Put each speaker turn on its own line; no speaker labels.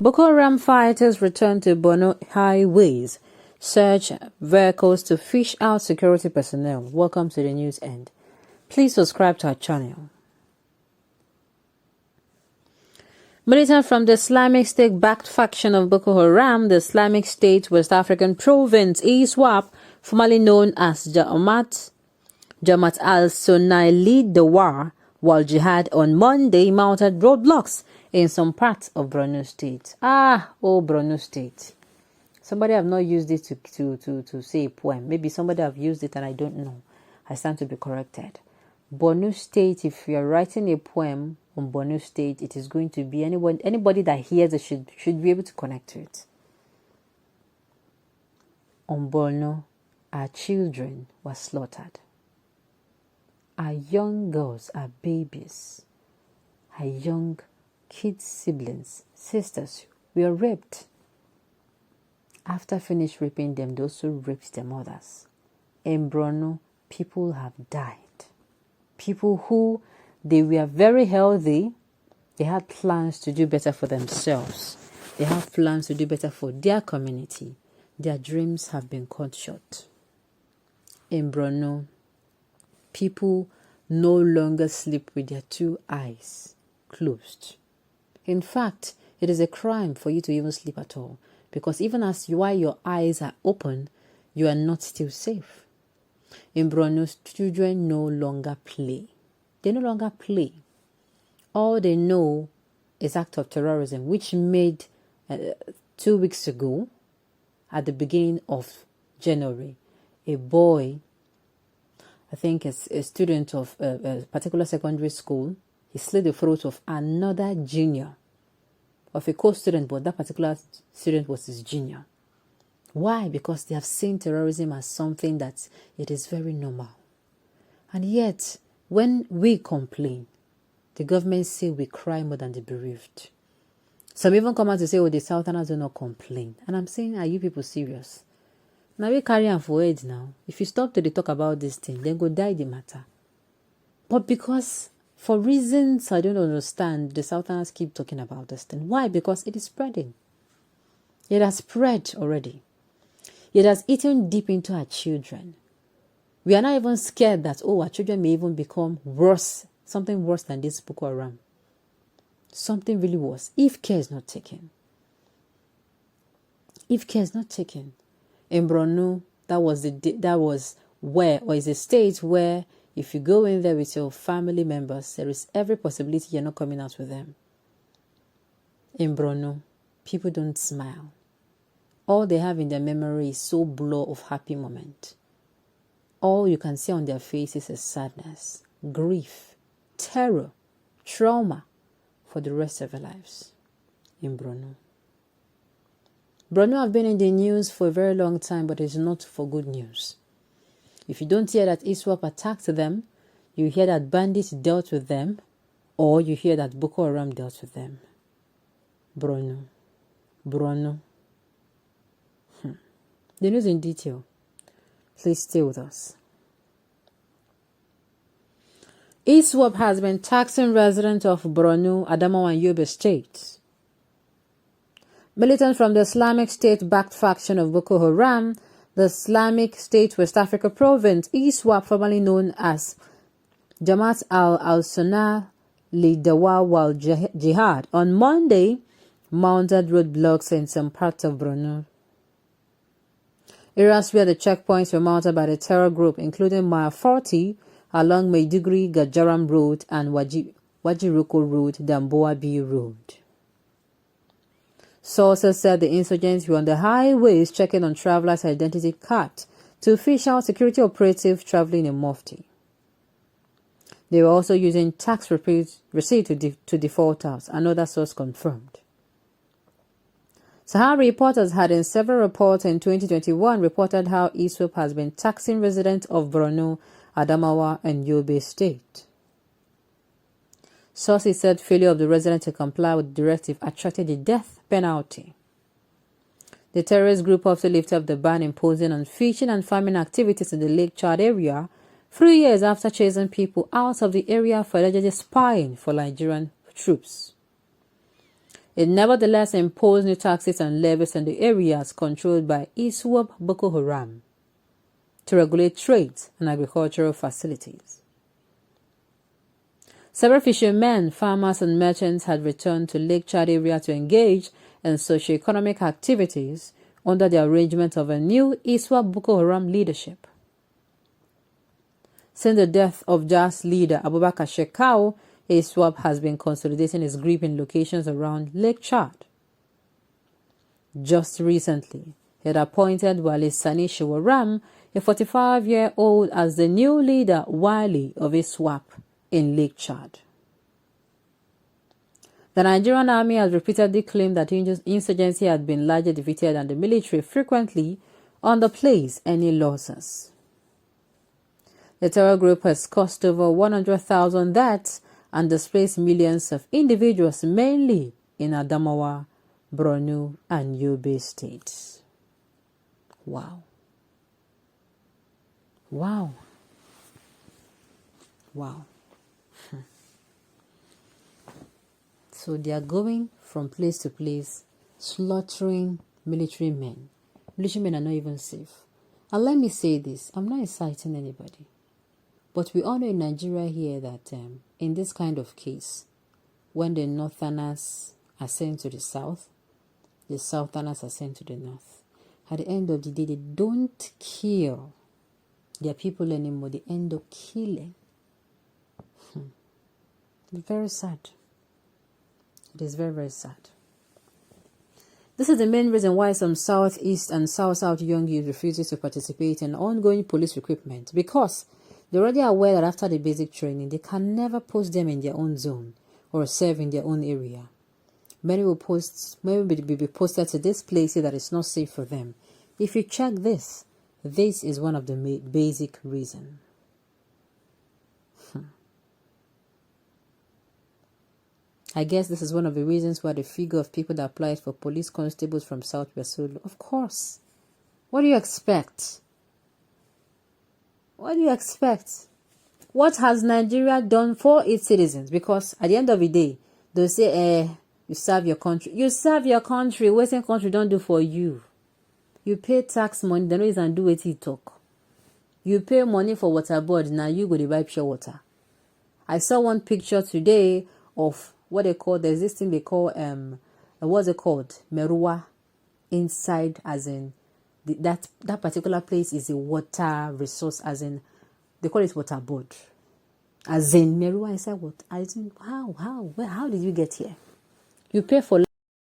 Boko Haram fighters return to Borno highways, search vehicles to fish out security personnel. Welcome to the news end. Please subscribe to our channel. Militants from the Islamic State-backed faction of Boko Haram, the Islamic State West African Province, ISWAP, formerly known as Jamaat al-Sunni lead the war while jihad on Monday mounted roadblocks in some parts of Borno State. Borno State. Somebody have not used it to say a poem. Maybe somebody have used it and I don't know. I stand to be corrected. Borno State, if you are writing a poem on Borno State, it is going to be anybody that hears it should be able to connect to it. On Borno, our children were slaughtered. Our young girls, our babies, our young kids, siblings, sisters were raped. After finished raping them, they also raped their mothers. In Borno, people have died. People who, they were very healthy, they had plans to do better for themselves. They have plans to do better for their community. Their dreams have been cut short. In Borno, people no longer sleep with their two eyes closed. In fact, it is a crime for you to even sleep at all, because even while your eyes are open, you are not still safe. In Borno, children no longer play. They no longer play. All they know is act of terrorism, which made 2 weeks ago, at the beginning of January, a boy, I think it's a student of a particular secondary school, he slit the throat of another junior, of a co-student, but that particular student was his junior. Why? Because they have seen terrorism as something that it is very normal. And yet, when we complain, the government say we cry more than the bereaved. Some even come out to say, the Southerners do not complain. And I'm saying, are you people serious? Now we carry on for age now. If you stop to talk about this thing, then go die the matter. But because, for reasons I don't understand, the Southerners keep talking about this thing. Why? Because it is spreading. It has spread already. It has eaten deep into our children. We are not even scared that, our children may even become worse, something worse than this Boko Haram. Something really worse, if care is not taken. If care is not taken. In Borno, is a state where if you go in there with your family members, there is every possibility you're not coming out with them. In Borno, people don't smile. All they have in their memory is so blur of happy moment. All you can see on their faces is sadness, grief, terror, trauma for the rest of their lives. In Borno. Borno have been in the news for a very long time, but it's not for good news. If you don't hear that ISWAP attacked them, you hear that bandits dealt with them, or you hear that Boko Haram dealt with them. Borno. The news in detail. Please stay with us. ISWAP has been taxing residents of Borno, Adamawa and Yobe states. Militants from the Islamic State-backed faction of Boko Haram, the Islamic State West Africa Province, ISWAP, formerly known as Jamaat al-Sunni lead the war while jihad, on Monday mounted roadblocks in some parts of Borno. Areas where the checkpoints were mounted by the terror group, including Mile 40 along Maiduguri-Gajaram Road and Wajiroko Road, Damboa B Road. Sources said the insurgents were on the highways checking on travelers' identity cards to fish out security operatives traveling in Mufti. They were also using tax receipt to defaulters, another source confirmed. Sahara reporters had in several reports in 2021 reported how ISWAP has been taxing residents of Borno, Adamawa and Yobe State. Sources said failure of the resident to comply with the directive attracted a death penalty. The terrorist group also lifted up the ban imposing on fishing and farming activities in the Lake Chad area 3 years after chasing people out of the area for allegedly spying for Nigerian troops. It nevertheless imposed new taxes and levies in the areas controlled by ISWAP Boko Haram to regulate trade and agricultural facilities. Several fishermen, farmers, and merchants had returned to Lake Chad area to engage in socio-economic activities under the arrangement of a new ISWAP Boko Haram leadership. Since the death of JAS leader Abubakar Shekau, ISWAP has been consolidating its grip in locations around Lake Chad. Just recently, it had appointed Wale Sani Ç⁰ a 45-year-old, as the new leader Wali of ISWAP in Lake Chad. The Nigerian army has repeatedly claimed that insurgency had been largely defeated and the military frequently underplays any losses. The terror group has caused over 100,000 deaths and displaced millions of individuals, mainly in Adamawa, Borno, and Yobe states. Wow. Wow. Wow. So they are going from place to place, slaughtering military men. Military men are not even safe. And let me say this, I'm not inciting anybody. But we all know in Nigeria here that in this kind of case, when the northerners are sent to the south, the southerners are sent to the north. At the end of the day, they don't kill their people anymore. They end up killing. It's very sad. It is very, very sad. This is the main reason why some southeast and south-south young youth refuses to participate in ongoing police recruitment, because they're already aware that after the basic training, they can never post them in their own zone or serve in their own area. Many will be posted to this place that is not safe for them. If you check this is one of the basic reasons. I guess this is one of the reasons why the figure of people that applied for police constables from South were so low. Of course. What do you expect? What do you expect? What has Nigeria done for its citizens? Because at the end of the day, they'll say, you serve your country. You serve your country. Western country don't do for you. You pay tax money, they know you can do what you talk. You pay money for water board, now you go to buy pure water. I saw one picture today of what they call, there's this thing they call, what's it called? Merua. Inside, as in, that particular place is a water resource, as in, they call it water board. As in, Merua inside what? As in, how did you get here? You pay for